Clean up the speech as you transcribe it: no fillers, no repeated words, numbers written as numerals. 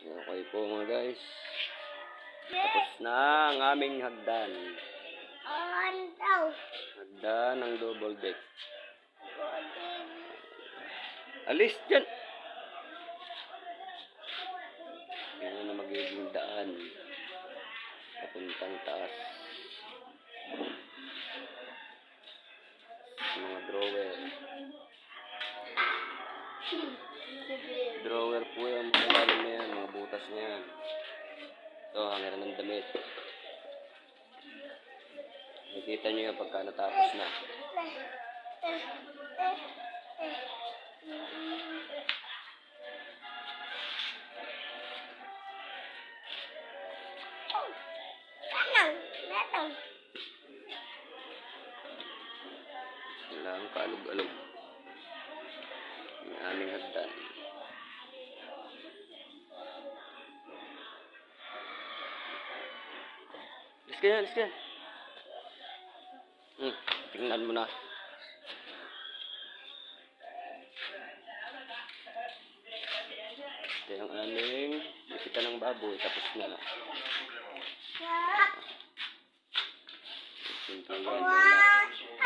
Okay po mga guys. Tapos na ang aming hagdan. Hagdan ng double deck. Alis dyan! Yan na magiging daan. Papuntang taas. Mga drawer. Drawer po yung mga lalim na yan, mga butas na yan. Ito, hangaran ng damit. Nakikita nyo yan pagka natapos na. Wala ang kalog-alog. Ang aming hagdan. Alis ka yan, alis ka yan. Tingnan mo na. Ito yung aming ipitan ng baboy. Tapos na. Ito yung wala.